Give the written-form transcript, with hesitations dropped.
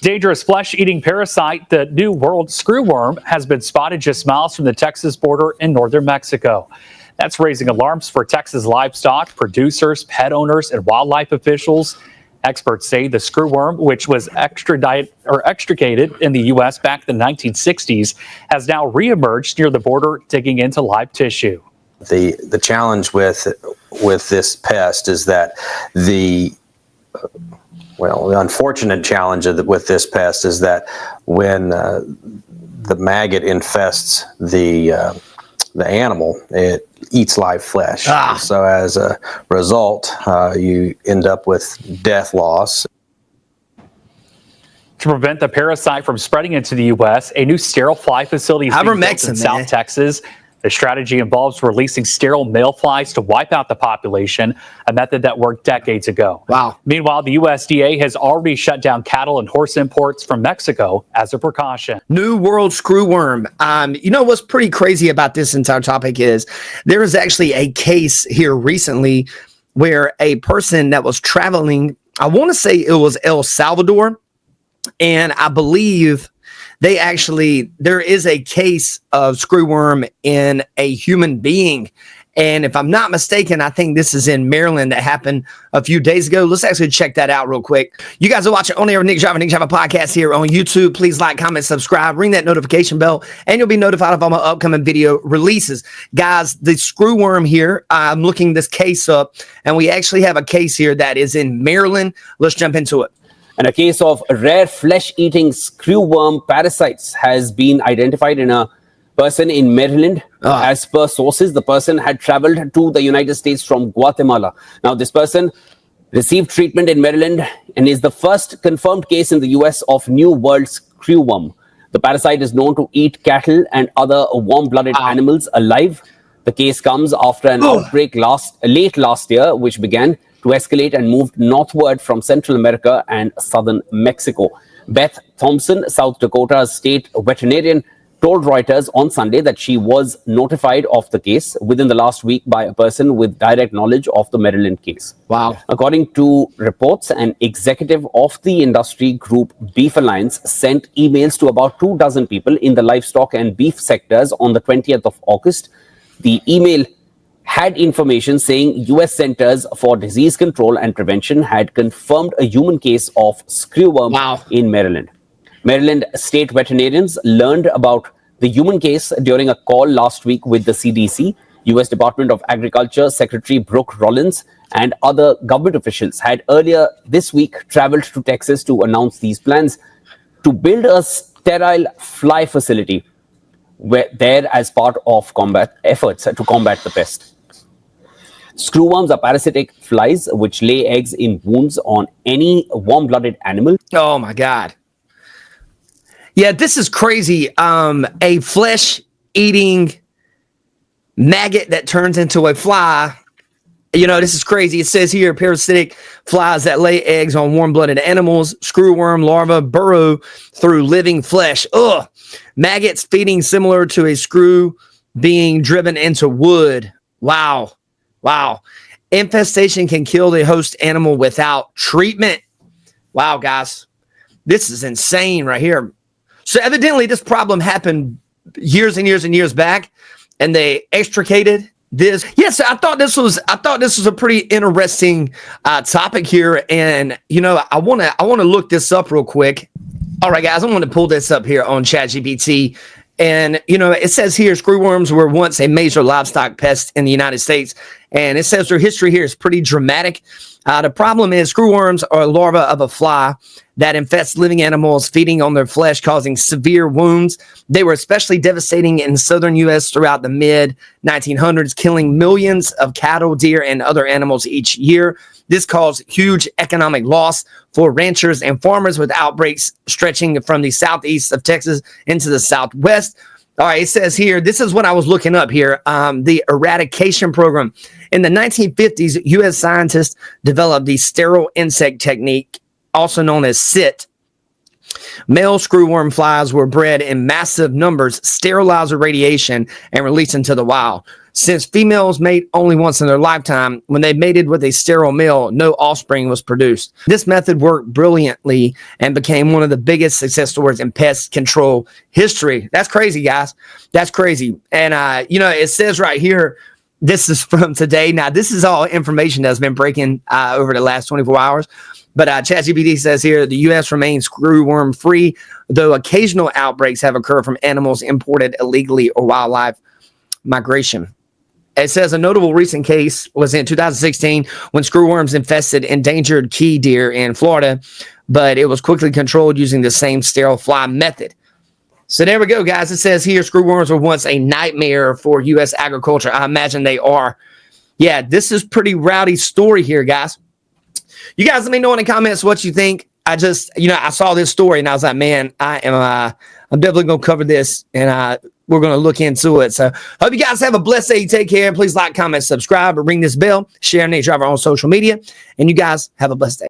Dangerous flesh-eating parasite, the New World screwworm, has been spotted just miles from the Texas border in northern Mexico. That's raising alarms for Texas livestock, producers, pet owners, and wildlife officials. Experts say the screwworm, which was extricated in the U.S. back in the 1960s, has now reemerged near the border, digging into live tissue. The challenge with this pest is that the unfortunate challenge with this pest is that when the maggot infests the animal, it eats live flesh. So as a result, you end up with death loss. To prevent the parasite from spreading into the U.S., a new sterile fly facility is being built in South Texas. The strategy involves releasing sterile male flies to wipe out the population, a method that worked decades ago. Wow. Meanwhile, the USDA has already shut down cattle and horse imports from Mexico as a precaution. New World screwworm. You know what's pretty crazy about this entire topic is there is actually a case here recently where a person that was traveling, I want to say it was El Salvador, and I believe there is a case of screwworm in a human being. And if I'm not mistaken, I think this is in Maryland that happened a few days ago. Let's actually check that out real quick. You guys are watching On Air with Nick Java podcast here on YouTube. Please like, comment, subscribe, ring that notification bell, and you'll be notified of all my upcoming video releases. Guys, the screwworm here, I'm looking this case up, and we actually have a case here that is in Maryland. Let's jump into it. And a case of rare flesh-eating screwworm parasites has been identified in a person in Maryland. As per sources, the person had traveled to the United States from Guatemala. Now, this person received treatment in Maryland and is the first confirmed case in the U.S. of New World screwworm. The parasite is known to eat cattle and other warm-blooded animals alive. The case comes after an outbreak late last year, which began to escalate and moved northward from Central America and southern Mexico. Beth Thompson, South Dakota's state veterinarian, told Reuters on Sunday that she was notified of the case within the last week by a person with direct knowledge of the Maryland case. Wow. According to reports, an executive of the industry group Beef Alliance sent emails to about 24 people in the livestock and beef sectors on the 20th of August. The email had information saying U.S. Centers for Disease Control and Prevention had confirmed a human case of screwworm in Maryland. Maryland state veterinarians learned about the human case during a call last week with the CDC. U.S. Department of Agriculture Secretary Brooke Rollins and other government officials had earlier this week traveled to Texas to announce these plans to build a sterile fly facility as part of combat efforts to combat the pest. Screwworms are parasitic flies which lay eggs in wounds on any warm-blooded animal. Oh my God. Yeah, this is crazy. A flesh-eating maggot that turns into a fly. You know, this is crazy. It says here, parasitic flies that lay eggs on warm-blooded animals. Screwworm larvae burrow through living flesh. Ugh. Maggots feeding similar to a screw being driven into wood. Wow. Wow. Infestation can kill the host animal without treatment. Wow, guys. This is insane right here. So evidently this problem happened years and years and years back, and they extricated this. Yes, I thought this was a pretty interesting topic here, and you know, I want to look this up real quick. All right, guys, I'm going to pull this up here on ChatGPT. And, you know, it says here screwworms were once a major livestock pest in the United States. And it says their history here is pretty dramatic. The problem is screwworms are a larva of a fly that infests living animals, feeding on their flesh, causing severe wounds. They were especially devastating in southern U.S. throughout the mid-1900s, killing millions of cattle, deer, and other animals each year. This caused huge economic loss for ranchers and farmers, with outbreaks stretching from the southeast of Texas into the southwest. All right, it says here, this is what I was looking up here, the eradication program. In the 1950s, U.S. scientists developed the Sterile Insect Technique, also known as SIT. Male screwworm flies were bred in massive numbers, sterilized with radiation, and released into the wild. Since females mate only once in their lifetime, when they mated with a sterile male, no offspring was produced. This method worked brilliantly and became one of the biggest success stories in pest control history. That's crazy, guys. That's crazy. And, it says right here, this is from today. Now, this is all information that's been breaking over the last 24 hours. But ChatGPT says here, the U.S. remains screwworm free, though occasional outbreaks have occurred from animals imported illegally or wildlife migration. It says a notable recent case was in 2016 when screwworms infested endangered key deer in Florida, but it was quickly controlled using the same sterile fly method. So there we go, guys. It says here screwworms were once a nightmare for U.S. agriculture. I imagine they are. Yeah, this is pretty rowdy story here, guys. You guys let me know in the comments what you think. I just, I saw this story and I was like, man, I'm definitely going to cover this and we're going to look into it. So hope you guys have a blessed day. Take care. Please like, comment, subscribe, or ring this bell. Share Nate Driver on social media. And you guys have a blessed day.